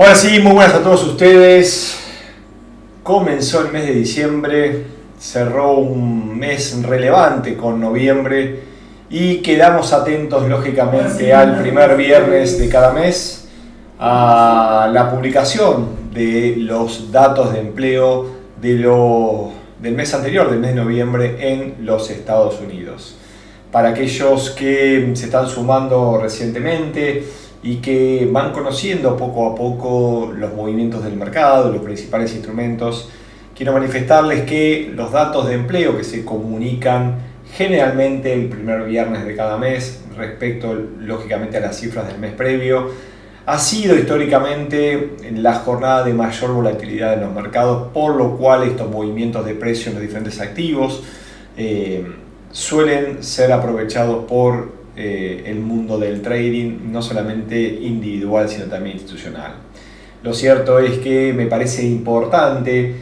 Ahora sí, muy buenas a todos ustedes. Comenzó el mes de diciembre, cerró un mes relevante con noviembre y quedamos atentos lógicamente al primer viernes de cada mes a la publicación de los datos de empleo del mes anterior, del mes de noviembre en los Estados Unidos. Para aquellos que se están sumando recientemente y que van conociendo poco a poco los movimientos del mercado, los principales instrumentos, quiero manifestarles que los datos de empleo que se comunican generalmente el primer viernes de cada mes respecto lógicamente a las cifras del mes previo, ha sido históricamente la jornada de mayor volatilidad en los mercados, por lo cual estos movimientos de precio en los diferentes activos suelen ser aprovechados por el mundo del trading, no solamente individual sino también institucional. Lo cierto es que me parece importante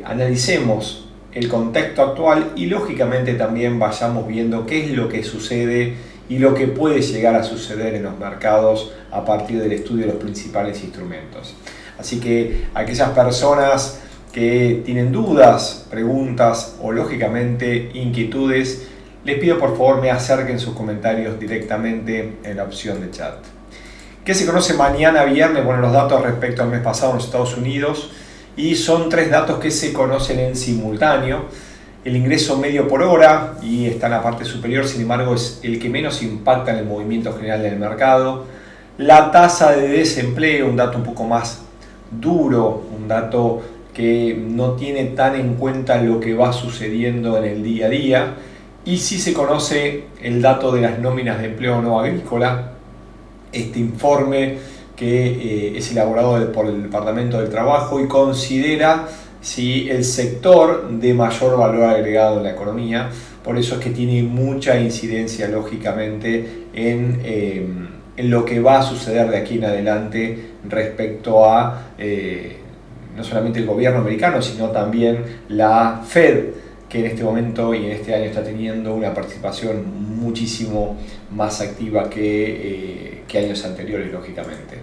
analicemos el contexto actual y lógicamente también vayamos viendo qué es lo que sucede y lo que puede llegar a suceder en los mercados a partir del estudio de los principales instrumentos. Así que aquellas personas que tienen dudas, preguntas o lógicamente inquietudes, les pido por favor me acerquen sus comentarios directamente en la opción de chat. ¿Qué se conoce mañana viernes? Bueno, los datos respecto al mes pasado en los Estados Unidos, y son tres datos que se conocen en simultáneo. El ingreso medio por hora, y está en la parte superior, sin embargo es el que menos impacta en el movimiento general del mercado. La tasa de desempleo, un dato un poco más duro, un dato que no tiene tan en cuenta lo que va sucediendo en el día a día. Y sí se conoce el dato de las nóminas de empleo no agrícola, este informe que es elaborado por el Departamento del Trabajo y considera el sector de mayor valor agregado en la economía. Por eso es que tiene mucha incidencia lógicamente en lo que va a suceder de aquí en adelante respecto a no solamente el gobierno americano, sino también la Fed, que en este momento y en este año está teniendo una participación muchísimo más activa que años anteriores, lógicamente.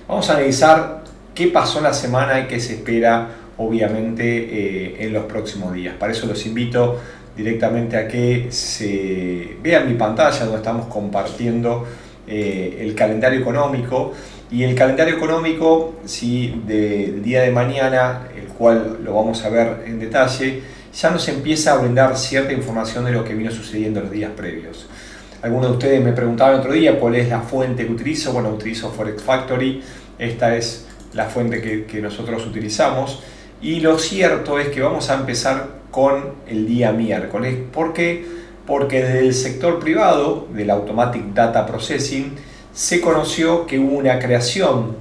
Vamos a analizar qué pasó en la semana y qué se espera, obviamente, en los próximos días. Para eso los invito directamente a que se vean mi pantalla, donde estamos compartiendo el calendario económico. Y el calendario económico del día de mañana, el cual lo vamos a ver en detalle, ya nos empieza a brindar cierta información de lo que vino sucediendo los días previos. Algunos de ustedes me preguntaban el otro día cuál es la fuente que utilizo. Bueno, utilizo Forex Factory, esta es la fuente que nosotros utilizamos. Y lo cierto es que vamos a empezar con el día miércoles. ¿Por qué? Porque desde el sector privado, del Automatic Data Processing, se conoció que hubo una creación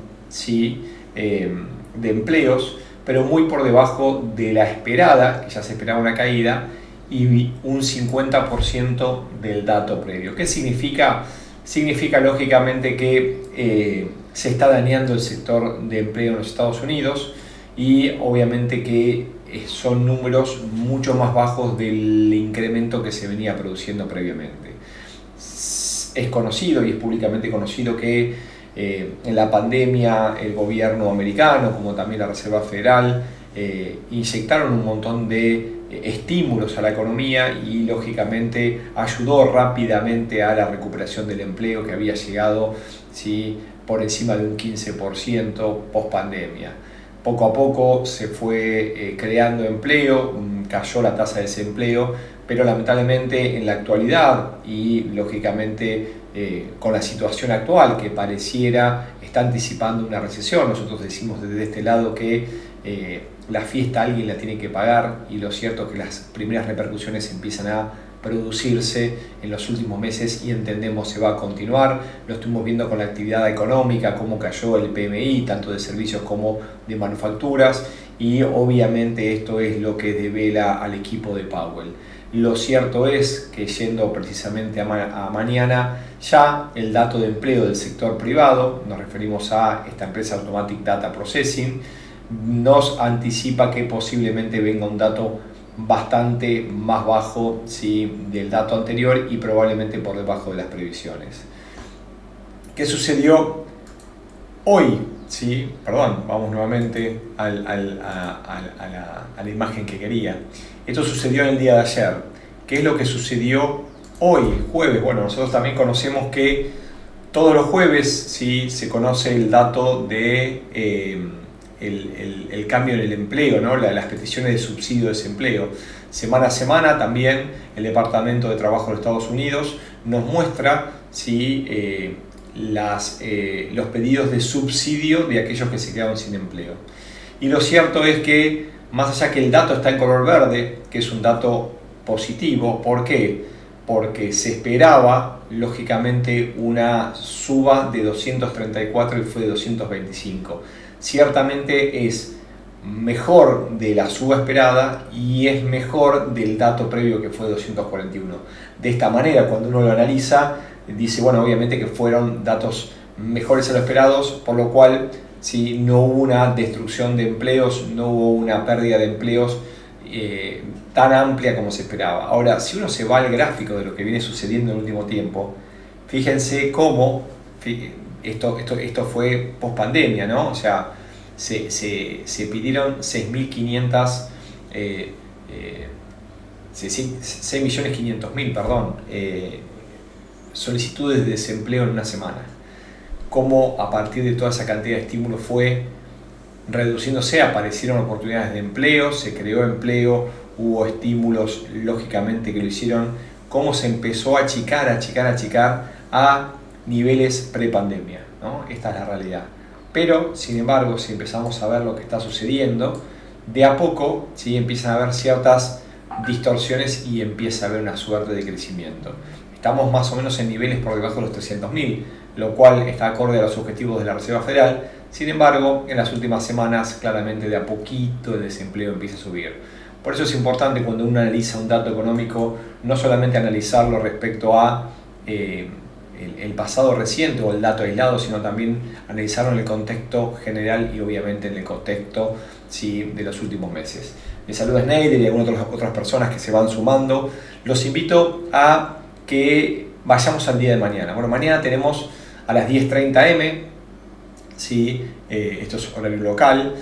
de empleos, pero muy por debajo de la esperada, que ya se esperaba una caída, y un 50% del dato previo. ¿Qué significa? Significa lógicamente que se está dañando el sector de empleo en los Estados Unidos y obviamente que son números mucho más bajos del incremento que se venía produciendo previamente. Es conocido y es públicamente conocido que en la pandemia el gobierno americano, como también la Reserva Federal, inyectaron un montón de estímulos a la economía y lógicamente ayudó rápidamente a la recuperación del empleo que había llegado por encima de un 15% post pandemia. Poco a poco se fue creando empleo, cayó la tasa de desempleo, pero lamentablemente en la actualidad y lógicamente con la situación actual que pareciera está anticipando una recesión, nosotros decimos desde este lado que la fiesta alguien la tiene que pagar, y lo cierto es que las primeras repercusiones empiezan a producirse en los últimos meses y entendemos se va a continuar. Lo estuvimos viendo con la actividad económica, cómo cayó el PMI, tanto de servicios como de manufacturas, y obviamente esto es lo que devela al equipo de Powell. Lo cierto es que yendo precisamente a mañana, ya el dato de empleo del sector privado, nos referimos a esta empresa Automatic Data Processing, nos anticipa que posiblemente venga un dato bastante más bajo del dato anterior y probablemente por debajo de las previsiones. ¿Qué sucedió hoy sí, perdón, vamos nuevamente a la imagen que quería. Esto sucedió en el día de ayer. ¿Qué es lo que sucedió hoy, jueves? Bueno, nosotros también conocemos que todos los jueves sí se conoce el dato de el cambio en el empleo, ¿no? Las peticiones de subsidio de desempleo. Semana a semana también el Departamento de Trabajo de Estados Unidos nos muestra si los pedidos de subsidio de aquellos que se quedaron sin empleo. Y lo cierto es que, más allá que el dato está en color verde, que es un dato positivo, ¿por qué? Porque se esperaba, lógicamente, una suba de 234 y fue de 225. Ciertamente es mejor de la suba esperada y es mejor del dato previo que fue 241. De esta manera, cuando uno lo analiza, dice, bueno, obviamente que fueron datos mejores a lo esperados, por lo cual si no hubo una destrucción de empleos, no hubo una pérdida de empleos tan amplia como se esperaba. Ahora, si uno se va al gráfico de lo que viene sucediendo en el último tiempo, fíjense cómo esto fue post pandemia, ¿no? O sea, se pidieron 6.500 6.500.000, perdón, solicitudes de desempleo en una semana. Cómo a partir de toda esa cantidad de estímulos fue reduciéndose, aparecieron oportunidades de empleo, se creó empleo, hubo estímulos, lógicamente, que lo hicieron, cómo se empezó a achicar a niveles prepandemia, ¿no? Esta es la realidad. Pero, sin embargo, si empezamos a ver lo que está sucediendo, de a poco ¿sí? Empiezan a haber ciertas distorsiones y empieza a haber una suerte de crecimiento. Estamos más o menos en niveles por debajo de los 300.000, lo cual está acorde a los objetivos de la Reserva Federal. Sin embargo, en las últimas semanas, claramente de a poquito el desempleo empieza a subir. Por eso es importante cuando uno analiza un dato económico, no solamente analizarlo respecto a el pasado reciente o el dato aislado, sino también analizarlo en el contexto general y obviamente en el contexto ¿sí? de los últimos meses. Les saluda Schneider y algunas otras personas que se van sumando. Los invito a que vayamos al día de mañana. Bueno, mañana tenemos a las 10:30 am, ¿sí? Esto es horario local,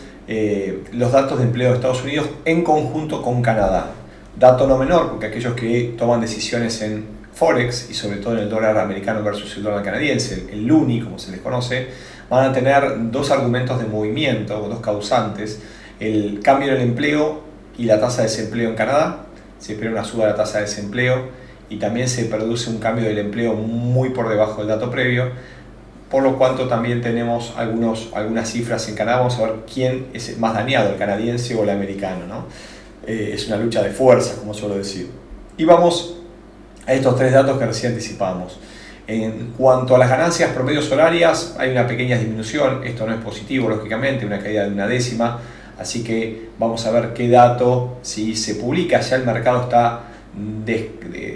los datos de empleo de Estados Unidos en conjunto con Canadá. Dato no menor, porque aquellos que toman decisiones en Forex y sobre todo en el dólar americano versus el dólar canadiense, el LUNI como se les conoce, van a tener dos argumentos de movimiento o dos causantes: el cambio en el empleo y la tasa de desempleo en Canadá. Se espera una suba de la tasa de desempleo y también se produce un cambio del empleo muy por debajo del dato previo, por lo cuanto también tenemos algunas cifras en Canadá. Vamos a ver quién es más dañado, el canadiense o el americano, ¿no? Es una lucha de fuerzas, como suelo decir. Y vamos a estos tres datos que recién anticipamos. En cuanto a las ganancias promedios horarias, hay una pequeña disminución. Esto no es positivo, lógicamente, una caída de una décima. Así que vamos a ver qué dato, si se publica. Ya el mercado está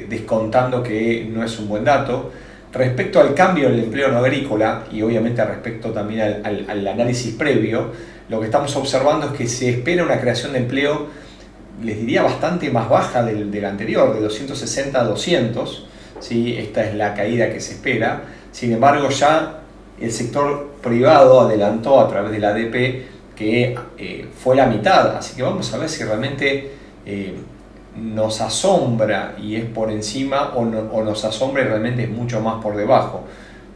descontando que no es un buen dato. Respecto al cambio en el empleo no agrícola y obviamente respecto también al análisis previo, lo que estamos observando es que se espera una creación de empleo, les diría, bastante más baja del anterior, de 260 a 200. ¿Sí? Esta es la caída que se espera. Sin embargo, ya el sector privado adelantó a través de la ADP que fue la mitad. Así que vamos a ver si realmente nos asombra y es por encima o nos asombra y realmente es mucho más por debajo.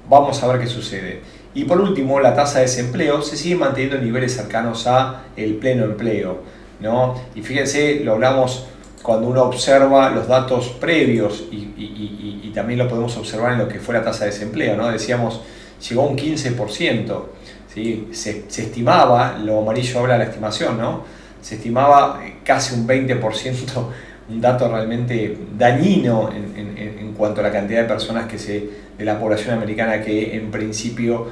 Vamos a ver qué sucede. Y por último, la tasa de desempleo se sigue manteniendo en niveles cercanos a el pleno empleo, ¿no? Y fíjense, lo hablamos cuando uno observa los datos previos y también lo podemos observar en lo que fue la tasa de desempleo, ¿no? Decíamos, llegó a un 15%, ¿sí? Se estimaba, lo amarillo habla de la estimación, ¿no? Se estimaba casi un 20%, un dato realmente dañino en cuanto a la cantidad de personas de la población americana que en principio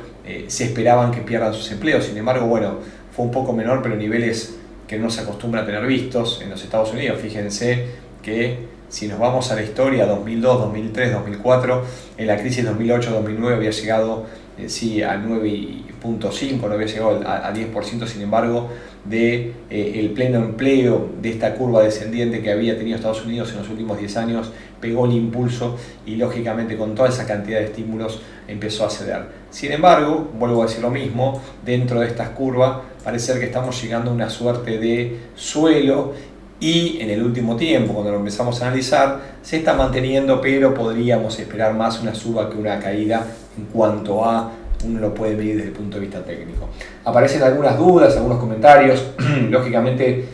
se esperaban que pierdan sus empleos. Sin embargo, bueno, fue un poco menor, pero niveles que no se acostumbra a tener vistos en los Estados Unidos. Fíjense que si nos vamos a la historia, 2002, 2003, 2004, en la crisis 2008-2009 había llegado sí, a 9.5, no había llegado a 10%, sin embargo, de el pleno empleo, de esta curva descendiente que había tenido Estados Unidos en los últimos 10 años, pegó el impulso y lógicamente con toda esa cantidad de estímulos empezó a ceder. Sin embargo, vuelvo a decir lo mismo, dentro de estas curvas parece ser que estamos llegando a una suerte de suelo y en el último tiempo, cuando lo empezamos a analizar, se está manteniendo, pero podríamos esperar más una suba que una caída en cuanto a uno lo puede medir desde el punto de vista técnico. Aparecen algunas dudas, algunos comentarios, lógicamente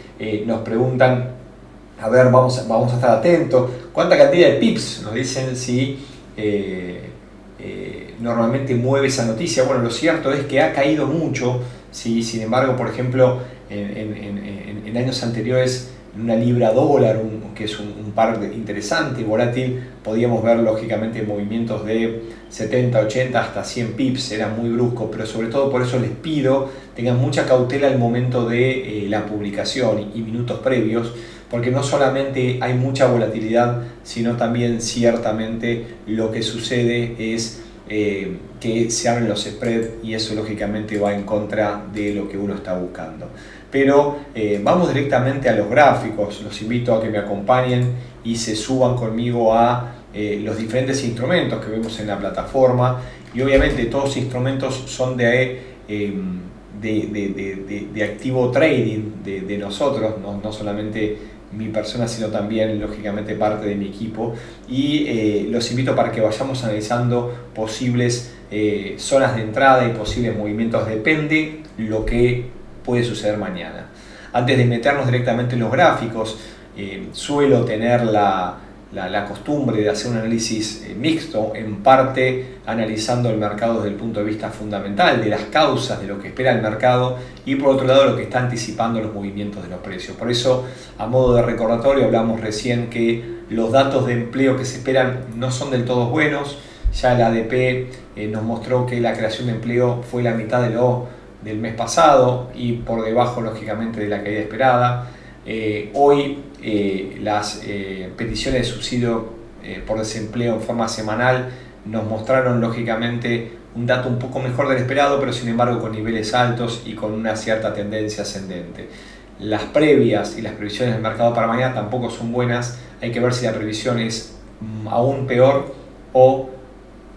nos preguntan, a ver, vamos a estar atentos, ¿cuánta cantidad de pips nos dicen si normalmente mueve esa noticia? Bueno, lo cierto es que ha caído mucho, ¿sí? Sin embargo, por ejemplo, en años anteriores, en una libra dólar, que es un par interesante y volátil, podíamos ver lógicamente movimientos de 70, 80 hasta 100 pips, era muy brusco, pero sobre todo por eso les pido tengan mucha cautela al momento de la publicación y minutos previos, porque no solamente hay mucha volatilidad, sino también ciertamente lo que sucede es que se abren los spreads y eso lógicamente va en contra de lo que uno está buscando. Pero vamos directamente a los gráficos, los invito a que me acompañen y se suban conmigo a los diferentes instrumentos que vemos en la plataforma y obviamente todos los instrumentos son de activo trading de nosotros, no solamente mi persona, sino también lógicamente parte de mi equipo y los invito para que vayamos analizando posibles zonas de entrada y posibles movimientos, depende lo que puede suceder mañana. Antes de meternos directamente en los gráficos, suelo tener la costumbre de hacer un análisis mixto, en parte analizando el mercado desde el punto de vista fundamental, de las causas, de lo que espera el mercado y por otro lado lo que está anticipando los movimientos de los precios. Por eso, a modo de recordatorio, hablamos recién que los datos de empleo que se esperan no son del todo buenos. Ya la ADP nos mostró que la creación de empleo fue la mitad del mes pasado y por debajo lógicamente de la caída esperada. Hoy las peticiones de subsidio por desempleo en forma semanal nos mostraron lógicamente un dato un poco mejor del esperado, pero sin embargo con niveles altos y con una cierta tendencia ascendente. Las previas y las previsiones del mercado para mañana tampoco son buenas, hay que ver si la previsión es aún peor o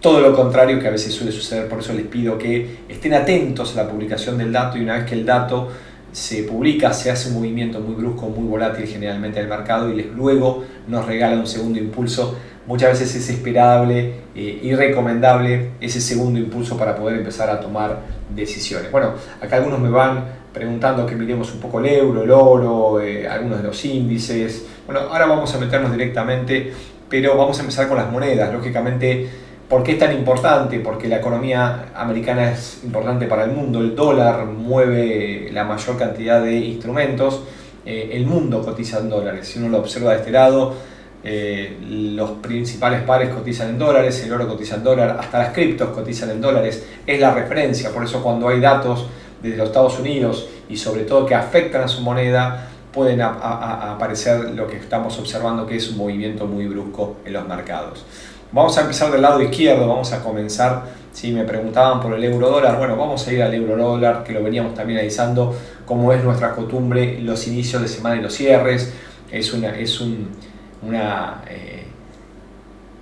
todo lo contrario, que a veces suele suceder. Por eso les pido que estén atentos a la publicación del dato y una vez que el dato se publica, se hace un movimiento muy brusco, muy volátil generalmente del mercado y luego nos regala un segundo impulso. Muchas veces es esperable y recomendable ese segundo impulso para poder empezar a tomar decisiones. Bueno, acá algunos me van preguntando que miremos un poco el euro, el oro, algunos de los índices. Bueno, ahora vamos a meternos directamente, pero vamos a empezar con las monedas. Lógicamente, ¿por qué es tan importante? Porque la economía americana es importante para el mundo. El dólar mueve la mayor cantidad de instrumentos. El mundo cotiza en dólares. Si uno lo observa de este lado, los principales pares cotizan en dólares, el oro cotiza en dólar, hasta las criptos cotizan en dólares. Es la referencia. Por eso cuando hay datos desde los Estados Unidos y sobre todo que afectan a su moneda, pueden aparecer lo que estamos observando, que es un movimiento muy brusco en los mercados. Vamos a empezar del lado izquierdo, vamos a comenzar, si me preguntaban por el euro dólar, bueno, vamos a ir al euro dólar, que lo veníamos también analizando, como es nuestra costumbre, los inicios de semana y los cierres. Es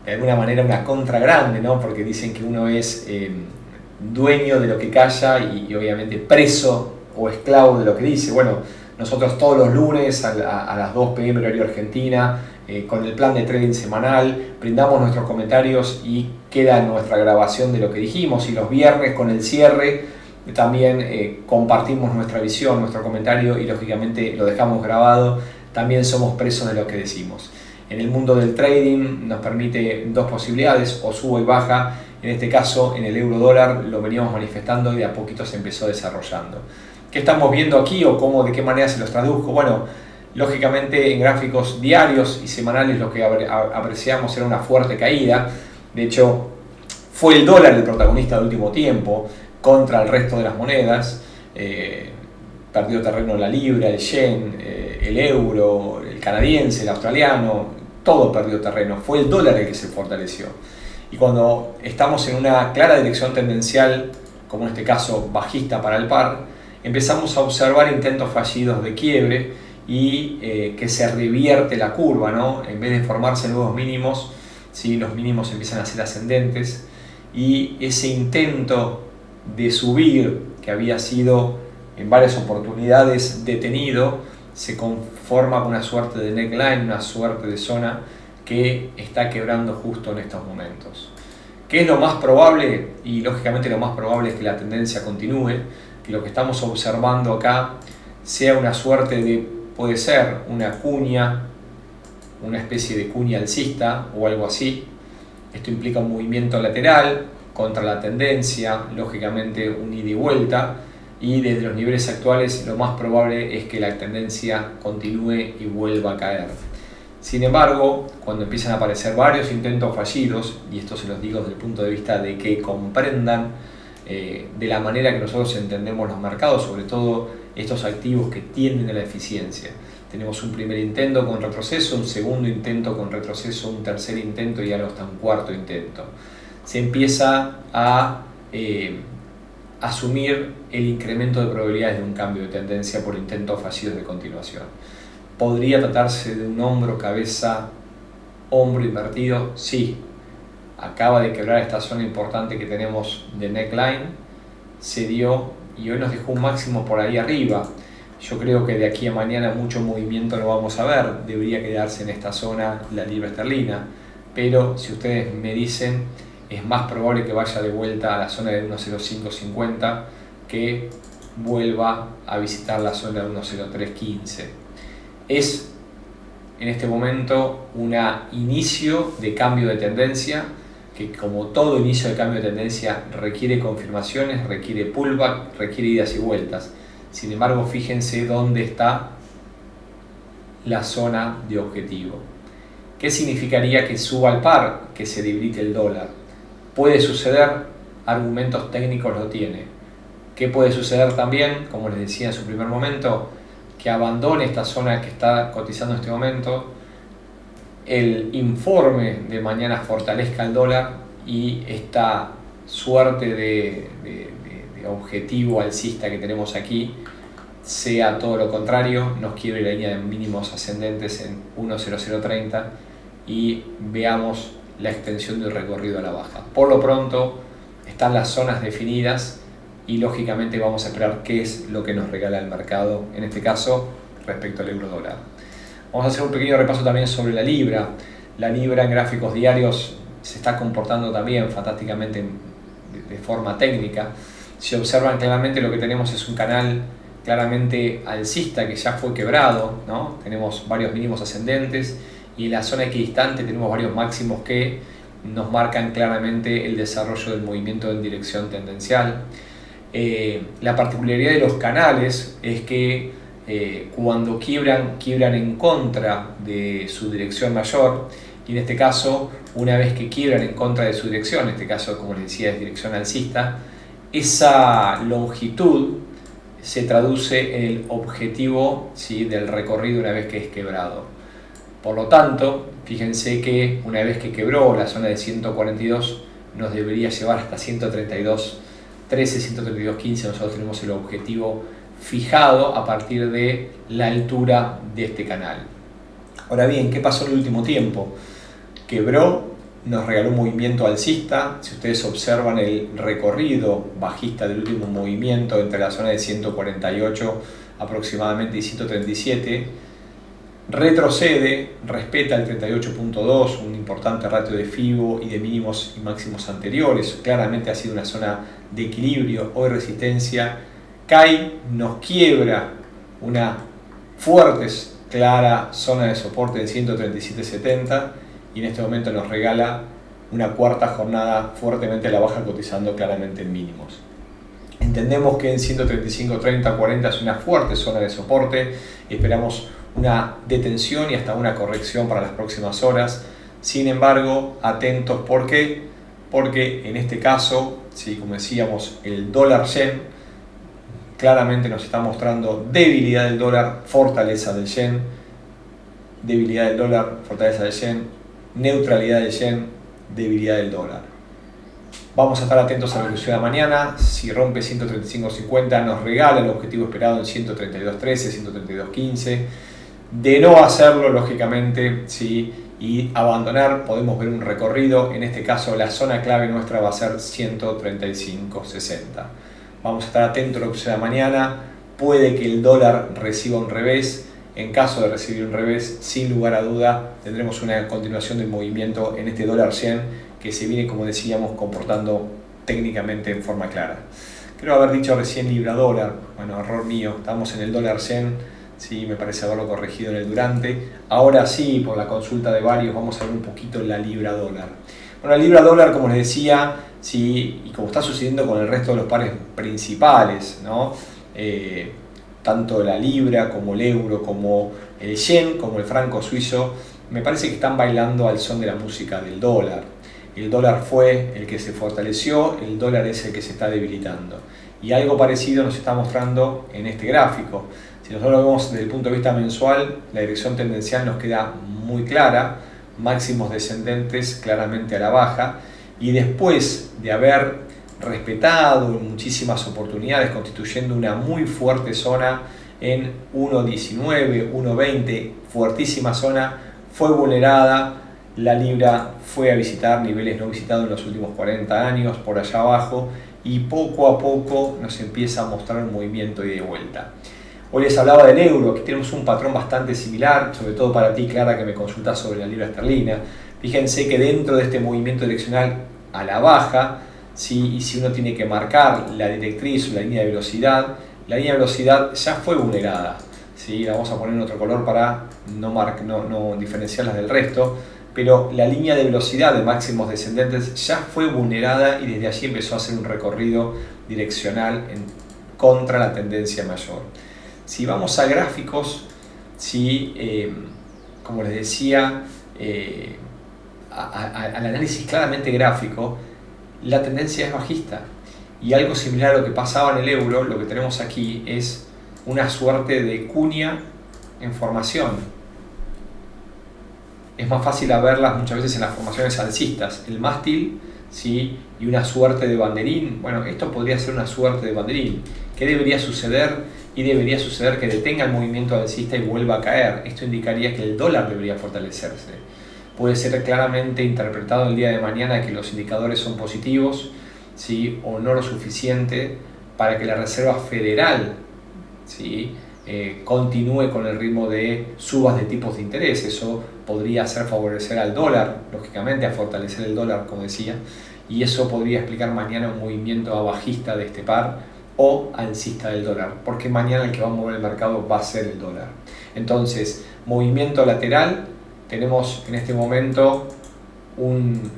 de alguna manera una contra grande, ¿no? Porque dicen que uno es dueño de lo que calla y obviamente preso o esclavo de lo que dice. Bueno, nosotros todos los lunes a las 2 p.m. horario Argentina, con el plan de trading semanal, brindamos nuestros comentarios y queda nuestra grabación de lo que dijimos. Y los viernes con el cierre también compartimos nuestra visión, nuestro comentario y lógicamente lo dejamos grabado. También somos presos de lo que decimos. En el mundo del trading nos permite dos posibilidades, o sube y baja. En este caso, en el euro dólar lo veníamos manifestando y de a poquito se empezó desarrollando. ¿Qué estamos viendo aquí o de qué manera se los traduzco? Bueno, lógicamente en gráficos diarios y semanales lo que apreciamos era una fuerte caída. De hecho, fue el dólar el protagonista del último tiempo contra el resto de las monedas. Perdió terreno la libra, el yen, el euro, el canadiense, el australiano, todo perdió terreno. Fue el dólar el que se fortaleció. Y cuando estamos en una clara dirección tendencial, como en este caso bajista para el par, empezamos a observar intentos fallidos de quiebre y que se revierte la curva, ¿no? En vez de formarse nuevos mínimos, ¿sí? Los mínimos empiezan a ser ascendentes y ese intento de subir, que había sido en varias oportunidades detenido, se conforma con una suerte de neckline, una suerte de zona que está quebrando justo en estos momentos. ¿Qué es lo más probable? Y lógicamente lo más probable es que la tendencia continúe, que lo que estamos observando acá sea una suerte de, puede ser una cuña, una especie de cuña alcista o algo así. Esto implica un movimiento lateral contra la tendencia, lógicamente un ida y vuelta, y desde los niveles actuales lo más probable es que la tendencia continúe y vuelva a caer. Sin embargo, cuando empiezan a aparecer varios intentos fallidos, y esto se los digo desde el punto de vista de que comprendan de la manera que nosotros entendemos los mercados, sobre todo estos activos que tienden a la eficiencia. Tenemos un primer intento con retroceso, un segundo intento con retroceso, un tercer intento y ahora hasta un cuarto intento. Se empieza a asumir el incremento de probabilidades de un cambio de tendencia por intentos fallidos de continuación. ¿Podría tratarse de un hombro, cabeza, hombro invertido? Sí. Acaba de quebrar esta zona importante que tenemos de neckline, se dio y hoy nos dejó un máximo por ahí arriba. Yo creo que de aquí a mañana mucho movimiento no vamos a ver, debería quedarse en esta zona la libra esterlina, pero si ustedes me dicen, es más probable que vaya de vuelta a la zona de 1.0550 que vuelva a visitar la zona de 1.0315. Es en este momento un inicio de cambio de tendencia que, como todo inicio de cambio de tendencia, requiere confirmaciones, requiere pullback, requiere idas y vueltas. Sin embargo, fíjense dónde está la zona de objetivo. ¿Qué significaría que suba al par, que se debilite el dólar? Puede suceder, argumentos técnicos lo tiene. ¿Qué puede suceder también? Como les decía en su primer momento, que abandone esta zona que está cotizando en este momento, el informe de mañana fortalezca el dólar y esta suerte de objetivo alcista que tenemos aquí sea todo lo contrario, nos quiebre la línea de mínimos ascendentes en 1.0030 y veamos la extensión del recorrido a la baja. Por lo pronto están las zonas definidas y lógicamente vamos a esperar qué es lo que nos regala el mercado, en este caso respecto al euro dólar. Vamos a hacer un pequeño repaso también sobre la libra. La libra en gráficos diarios se está comportando también fantásticamente de forma técnica. Si observan claramente, lo que tenemos es un canal claramente alcista que ya fue quebrado, ¿no? Tenemos varios mínimos ascendentes y en la zona equidistante tenemos varios máximos que nos marcan claramente el desarrollo del movimiento en dirección tendencial. La particularidad de los canales es que cuando quiebran en contra de su dirección mayor, y en este caso, una vez que quiebran en contra de su dirección, en este caso, como les decía, es dirección alcista, esa longitud se traduce en el objetivo, ¿sí?, del recorrido una vez que es quebrado. Por lo tanto, fíjense que una vez que quebró la zona de 142, nos debería llevar hasta 132.13, 132.15. Nosotros tenemos el objetivo fijado a partir de la altura de este canal. Ahora bien, ¿qué pasó en el último tiempo? Quebró, nos regaló un movimiento alcista. Si ustedes observan el recorrido bajista del último movimiento entre la zona de 148 aproximadamente y 137, retrocede, respeta el 38.2, un importante ratio de FIBO y de mínimos y máximos anteriores. Claramente ha sido una zona de equilibrio, hoy resistencia, cae, nos quiebra una fuerte, clara zona de soporte en 137.70 y en este momento nos regala una cuarta jornada fuertemente a la baja, cotizando claramente en mínimos. Entendemos que en 135.30-40 es una fuerte zona de soporte y esperamos una detención y hasta una corrección para las próximas horas. Sin embargo, atentos, ¿por qué? Porque en este caso, ¿sí?, como decíamos, el dólar yen claramente nos está mostrando debilidad del dólar, fortaleza del yen, debilidad del dólar, fortaleza del yen, neutralidad del yen, debilidad del dólar. Vamos a estar atentos a lo que suceda mañana. Si rompe 135.50 nos regala el objetivo esperado en 132.13, 132.15. De no hacerlo, lógicamente, ¿sí? Y abandonar, podemos ver un recorrido. En este caso la zona clave nuestra va a ser 135.60. Vamos a estar atentos a lo que suceda mañana. Puede que el dólar reciba un revés. En caso de recibir un revés, sin lugar a duda, tendremos una continuación del movimiento en este dólar 100 que se viene, como decíamos, comportando técnicamente en forma clara. Creo haber dicho recién libra dólar. Bueno, error mío. Estamos en el dólar 100. Sí, me parece haberlo corregido en el durante. Ahora sí, por la consulta de varios, vamos a ver un poquito la libra dólar. Bueno, la libra dólar, como les decía, sí, y como está sucediendo con el resto de los pares principales, ¿no? Tanto la libra como el euro, como el yen, como el franco suizo, me parece que están bailando al son de la música del dólar. El dólar fue el que se fortaleció, el dólar es el que se está debilitando. Y algo parecido nos está mostrando en este gráfico. Si nosotros lo vemos desde el punto de vista mensual, la dirección tendencial nos queda muy clara, máximos descendentes claramente a la baja, y después de haber respetado en muchísimas oportunidades, constituyendo una muy fuerte zona en 1.19, 1.20, fuertísima zona, fue vulnerada, la libra fue a visitar niveles no visitados en los últimos 40 años, por allá abajo, y poco a poco nos empieza a mostrar un movimiento y de vuelta. Hoy les hablaba del euro, aquí tenemos un patrón bastante similar, sobre todo para ti, Clara, que me consultas sobre la libra esterlina. Fíjense que dentro de este movimiento direccional a la baja, ¿sí? Y si uno tiene que marcar la directriz o la línea de velocidad ya fue vulnerada, ¿sí? La vamos a poner en otro color para no diferenciarlas del resto, pero la línea de velocidad de máximos descendentes ya fue vulnerada y desde allí empezó a hacer un recorrido direccional contra la tendencia mayor. Si vamos a gráficos, ¿sí? Como les decía, al análisis claramente gráfico, la tendencia es bajista. Y algo similar a lo que pasaba en el euro, lo que tenemos aquí es una suerte de cuña en formación. Es más fácil verlas muchas veces en las formaciones alcistas. El mástil, ¿sí? Y una suerte de banderín. Bueno, esto podría ser una suerte de banderín. ¿Qué debería suceder? Y debería suceder que detenga el movimiento alcista y vuelva a caer. Esto indicaría que el dólar debería fortalecerse. Puede ser claramente interpretado el día de mañana que los indicadores son positivos, ¿sí? O no lo suficiente para que la Reserva Federal, ¿sí? Continúe con el ritmo de subas de tipos de interés. Eso podría hacer favorecer al dólar, lógicamente a fortalecer el dólar, como decía, y eso podría explicar mañana un movimiento bajista de este par o alcista del dólar, porque mañana el que va a mover el mercado va a ser el dólar. Entonces, movimiento lateral, tenemos en este momento un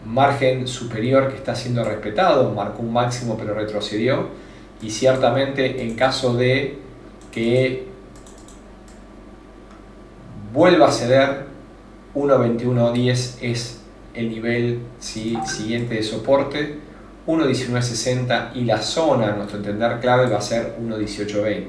margen superior que está siendo respetado, marcó un máximo pero retrocedió, y ciertamente en caso de que vuelva a ceder, 1.2110 es el nivel, ¿sí? Siguiente de soporte, 1.1960, y la zona, a nuestro entender clave, va a ser 1.1820.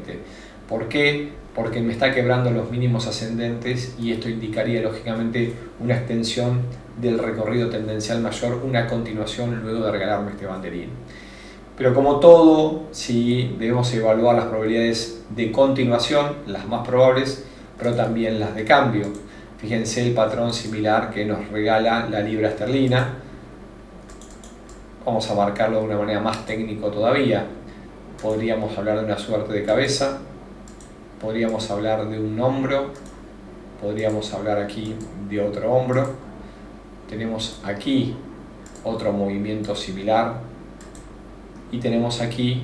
¿Por qué? Porque me está quebrando los mínimos ascendentes y esto indicaría lógicamente una extensión del recorrido tendencial mayor, una continuación luego de regalarme este banderín. Pero como todo, sí, debemos evaluar las probabilidades de continuación, las más probables, pero también las de cambio. Fíjense el patrón similar que nos regala la libra esterlina. Vamos a marcarlo de una manera más técnica todavía. Podríamos hablar de una suerte de cabeza, podríamos hablar de un hombro, podríamos hablar aquí de otro hombro. Tenemos aquí otro movimiento similar y tenemos aquí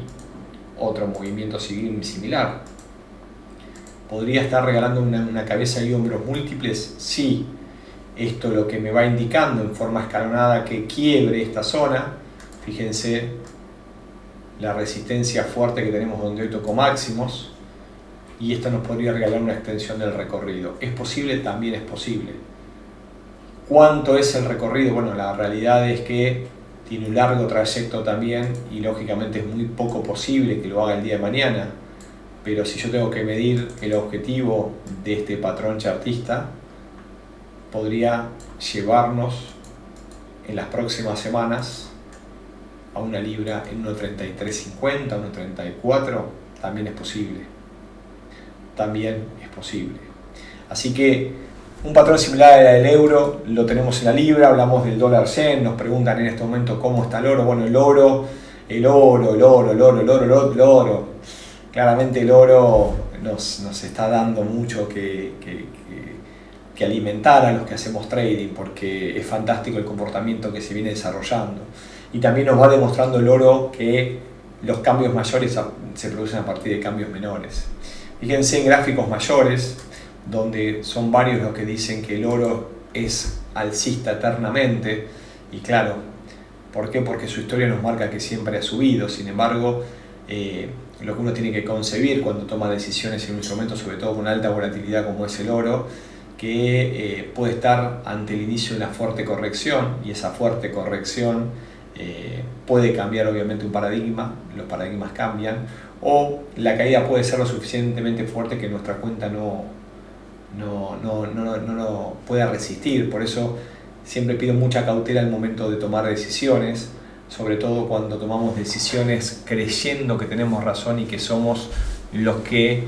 otro movimiento similar. ¿Podría estar regalando una cabeza y hombros múltiples? Sí. Esto lo que me va indicando en forma escalonada que quiebre esta zona. Fíjense la resistencia fuerte que tenemos donde hoy tocó máximos, y esto nos podría regalar una extensión del recorrido. ¿Es posible? También es posible. ¿Cuánto es el recorrido? Bueno, la realidad es que tiene un largo trayecto también y lógicamente es muy poco posible que lo haga el día de mañana, pero si yo tengo que medir el objetivo de este patrón chartista, podría llevarnos en las próximas semanas a una libra en 1.3350, 1.34, también es posible. También es posible. Así que un patrón similar al euro lo tenemos en la libra. Hablamos del dólar yen, nos preguntan en este momento cómo está el oro. Bueno, el oro. Claramente el oro nos está dando mucho que alimentar a los que hacemos trading, porque es fantástico el comportamiento que se viene desarrollando. Y también nos va demostrando el oro que los cambios mayores se producen a partir de cambios menores. Fíjense en gráficos mayores, donde son varios los que dicen que el oro es alcista eternamente. Y claro, ¿por qué? Porque su historia nos marca que siempre ha subido. Sin embargo, lo que uno tiene que concebir cuando toma decisiones en un instrumento, sobre todo con alta volatilidad como es el oro, que puede estar ante el inicio de una fuerte corrección, y esa fuerte corrección puede cambiar obviamente un paradigma, los paradigmas cambian, o la caída puede ser lo suficientemente fuerte que nuestra cuenta no pueda resistir. Por eso siempre pido mucha cautela al momento de tomar decisiones, sobre todo cuando tomamos decisiones creyendo que tenemos razón y que somos los que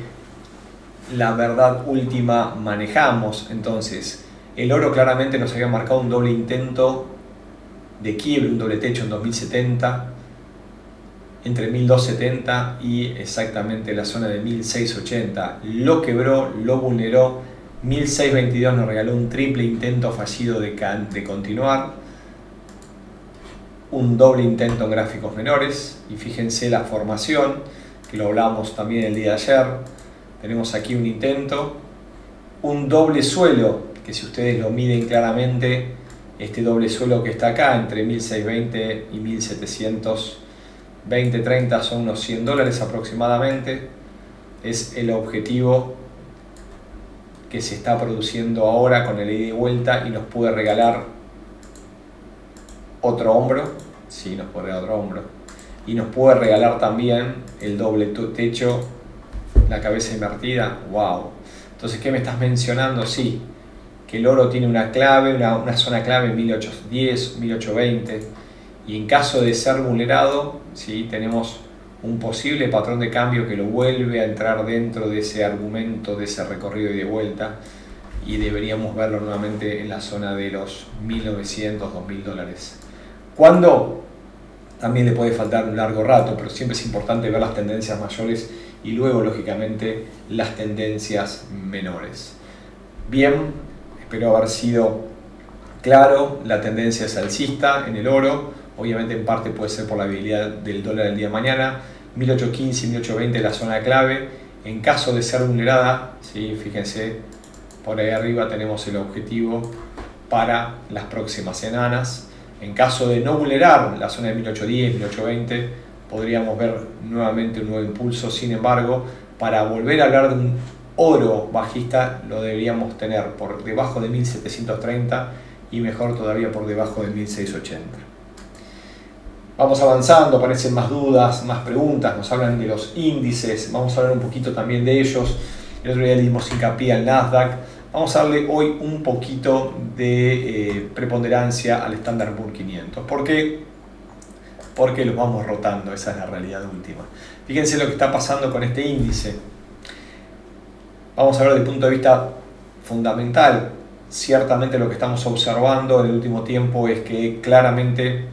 la verdad última manejamos. Entonces, el oro claramente nos había marcado un doble intento de quiebre, un doble techo en 2070, entre 1270 y exactamente la zona de 1680. Lo quebró, lo vulneró. 1622 nos regaló un triple intento fallido de continuar, un doble intento en gráficos menores, y fíjense la formación, que lo hablábamos también el día de ayer. Tenemos aquí un intento, un doble suelo, que si ustedes lo miden claramente, este doble suelo que está acá entre 1620 y 1720-30 son unos $100 aproximadamente, es el objetivo que se está produciendo ahora con el ida y vuelta, y nos puede regalar otro hombro, sí, nos puede regalar otro hombro, y nos puede regalar también el doble techo, la cabeza invertida. Wow. Entonces, ¿qué me estás mencionando? Sí, que el oro tiene una clave, una zona clave en 1810, 1820, y en caso de ser vulnerado, sí, tenemos un posible patrón de cambio que lo vuelve a entrar dentro de ese argumento, de ese recorrido y de vuelta, y deberíamos verlo nuevamente en la zona de los $1.900, $2.000. ¿Cuándo? También le puede faltar un largo rato, pero siempre es importante ver las tendencias mayores y luego, lógicamente, las tendencias menores. Bien, espero haber sido claro. La tendencia es alcista en el oro. Obviamente en parte puede ser por la debilidad del dólar el día de mañana. 1815 y 1820 la zona clave. En caso de ser vulnerada, ¿sí? Fíjense, por ahí arriba tenemos el objetivo para las próximas semanas. En caso de no vulnerar la zona de 1810, 1820, podríamos ver nuevamente un nuevo impulso. Sin embargo, para volver a hablar de un oro bajista, lo deberíamos tener por debajo de 1730 y mejor todavía por debajo de 1680. Vamos avanzando, aparecen más dudas, más preguntas, nos hablan de los índices, vamos a hablar un poquito también de ellos. El otro día le dimos hincapié al Nasdaq. Vamos a darle hoy un poquito de preponderancia al Standard & Poor's 500. ¿Por qué? Porque los vamos rotando, esa es la realidad última. Fíjense lo que está pasando con este índice. Vamos a ver desde el punto de vista fundamental. Ciertamente lo que estamos observando en el último tiempo es que claramente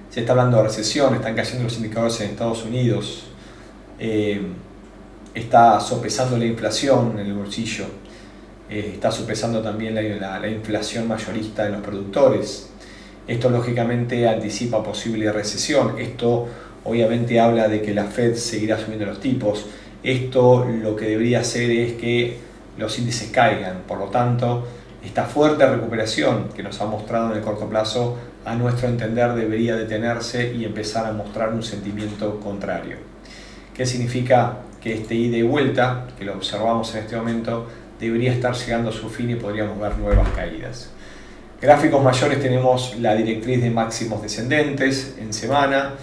se está hablando de recesión, están cayendo los indicadores en Estados Unidos, está sopesando la inflación en el bolsillo, está sopesando también la inflación mayorista de los productores. Esto lógicamente anticipa posible recesión. Esto obviamente habla de que la Fed seguirá subiendo los tipos. Esto lo que debería hacer es que los índices caigan. Por lo tanto, esta fuerte recuperación que nos ha mostrado en el corto plazo, a nuestro entender, debería detenerse y empezar a mostrar un sentimiento contrario. ¿Qué significa? Que este ida y vuelta, que lo observamos en este momento, debería estar llegando a su fin y podríamos ver nuevas caídas. Gráficos mayores tenemos la directriz de máximos descendentes en semana.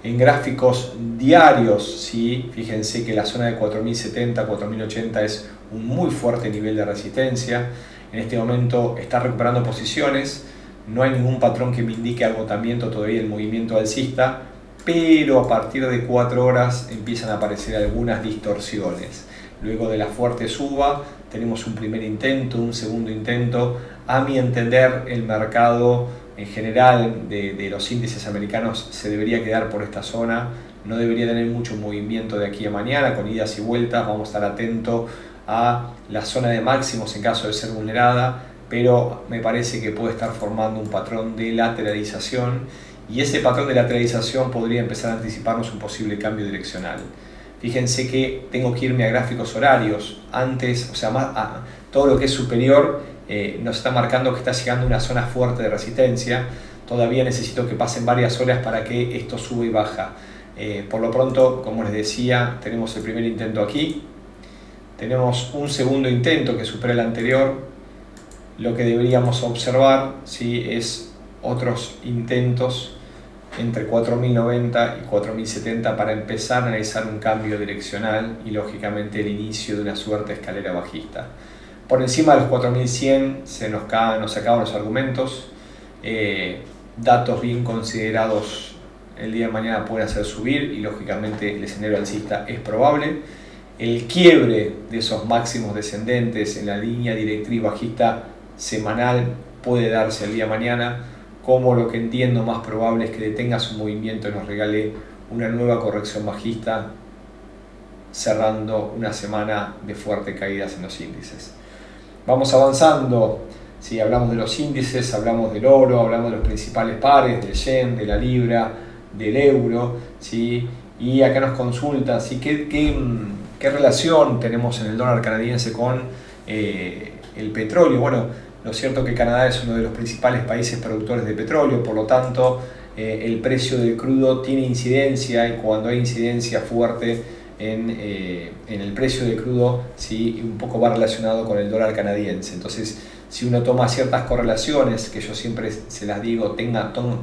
En gráficos diarios, ¿sí? Fíjense que la zona de 4070, 4080 es un muy fuerte nivel de resistencia. En este momento está recuperando posiciones, no hay ningún patrón que me indique agotamiento todavía del movimiento alcista, pero a partir de 4 horas empiezan a aparecer algunas distorsiones. Luego de la fuerte suba tenemos un primer intento, un segundo intento. A mi entender, el mercado en general de los índices americanos se debería quedar por esta zona, no debería tener mucho movimiento de aquí a mañana con idas y vueltas. Vamos a estar atentos a la zona de máximos en caso de ser vulnerada, pero me parece que puede estar formando un patrón de lateralización, y ese patrón de lateralización podría empezar a anticiparnos un posible cambio direccional. Fíjense que tengo que irme a gráficos horarios. Antes, o sea, todo lo que es superior nos está marcando que está llegando a una zona fuerte de resistencia. Todavía necesito que pasen varias horas para que esto suba y baja. Por lo pronto, como les decía, tenemos el primer intento aquí. Tenemos un segundo intento que supera el anterior. Lo que deberíamos observar, ¿sí?, es otros intentos entre 4090 y 4070 para empezar a analizar un cambio direccional y lógicamente el inicio de una suerte de escalera bajista. Por encima de los 4100 nos acaban los argumentos. Datos bien considerados el día de mañana pueden hacer subir y lógicamente el escenario alcista es probable. El quiebre de esos máximos descendentes en la línea directriz bajista semanal puede darse el día de mañana, como lo que entiendo más probable es que detenga su movimiento y nos regale una nueva corrección bajista, cerrando una semana de fuertes caídas en los índices. Vamos avanzando. Si hablamos de los índices, hablamos del oro, hablamos de los principales pares, del yen, de la libra, del euro, ¿sí? Y acá nos consultan, ¿sí?, ¿qué relación tenemos en el dólar canadiense con el petróleo? Bueno, lo cierto es que Canadá es uno de los principales países productores de petróleo, por lo tanto el precio del crudo tiene incidencia, y cuando hay incidencia fuerte en el precio del crudo, ¿sí?, un poco va relacionado con el dólar canadiense. Entonces, si uno toma ciertas correlaciones, que yo siempre se las digo,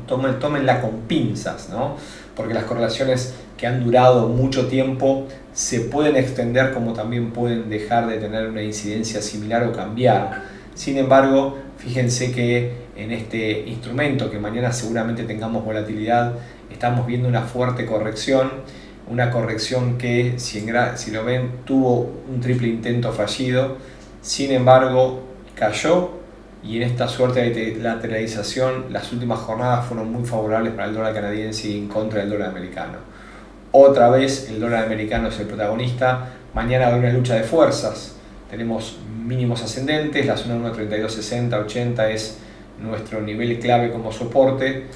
tómenla con pinzas, ¿no? Porque las correlaciones que han durado mucho tiempo se pueden extender, como también pueden dejar de tener una incidencia similar o cambiar. Sin embargo, fíjense que en este instrumento, que mañana seguramente tengamos volatilidad, estamos viendo una fuerte corrección, una corrección que, si lo ven, tuvo un triple intento fallido. Sin embargo, cayó, y en esta suerte de lateralización las últimas jornadas fueron muy favorables para el dólar canadiense y en contra del dólar americano. Otra vez el dólar americano es el protagonista. Mañana va a haber una lucha de fuerzas. Tenemos mínimos ascendentes, la zona 1.3260, 80 es nuestro nivel clave como soporte.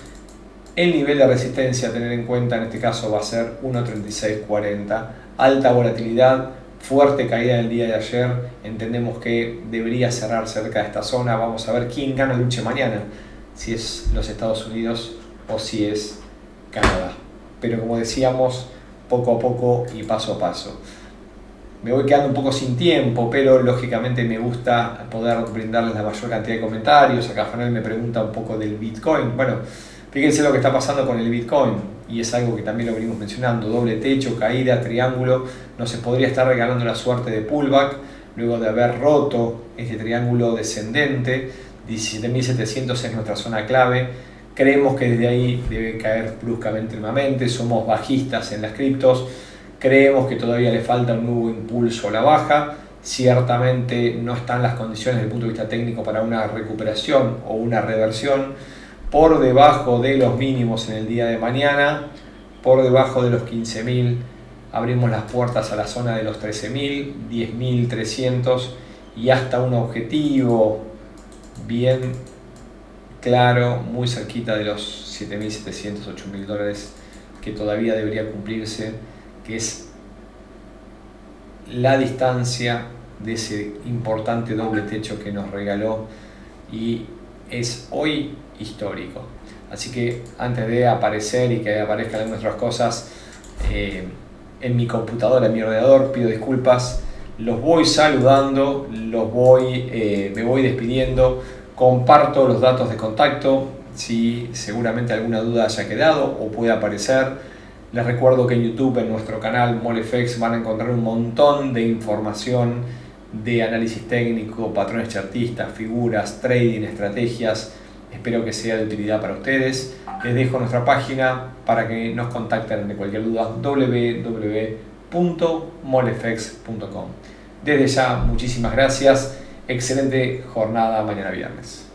El nivel de resistencia a tener en cuenta en este caso va a ser 1.3640, alta volatilidad, fuerte caída del día de ayer. Entendemos que debería cerrar cerca de esta zona. Vamos a ver quién gana la lucha mañana, si es los Estados Unidos o si es Canadá. Pero como decíamos, poco a poco y paso a paso. Me voy quedando un poco sin tiempo, pero lógicamente me gusta poder brindarles la mayor cantidad de comentarios. Acá Fanel me pregunta un poco del Bitcoin. Bueno, fíjense lo que está pasando con el Bitcoin, y es algo que también lo venimos mencionando: doble techo, caída, triángulo. No se podría estar regalando la suerte de pullback luego de haber roto este triángulo descendente. 17.700 es nuestra zona clave. Creemos que desde ahí debe caer bruscamente nuevamente. Somos bajistas en las criptos. Creemos que todavía le falta un nuevo impulso a la baja. Ciertamente no están las condiciones desde el punto de vista técnico para una recuperación o una reversión. Por debajo de los mínimos en el día de mañana, por debajo de los 15.000, abrimos las puertas a la zona de los 13.000, 10.300 y hasta un objetivo bien claro, muy cerquita de los 7.700, 8.000 dólares, que todavía debería cumplirse, que es la distancia de ese importante doble techo que nos regaló y es hoy histórico. Así que antes de aparecer y que aparezcan nuestras cosas en mi computadora, en mi ordenador, pido disculpas. Los voy saludando, me voy despidiendo, comparto los datos de contacto si seguramente alguna duda haya quedado o puede aparecer. Les recuerdo que en YouTube, en nuestro canal MOLFX, van a encontrar un montón de información de análisis técnico, patrones chartistas, figuras, trading, estrategias, Espero que sea de utilidad para ustedes. Les dejo nuestra página para que nos contacten de cualquier duda, www.molefex.com. Desde ya, muchísimas gracias. Excelente jornada mañana viernes.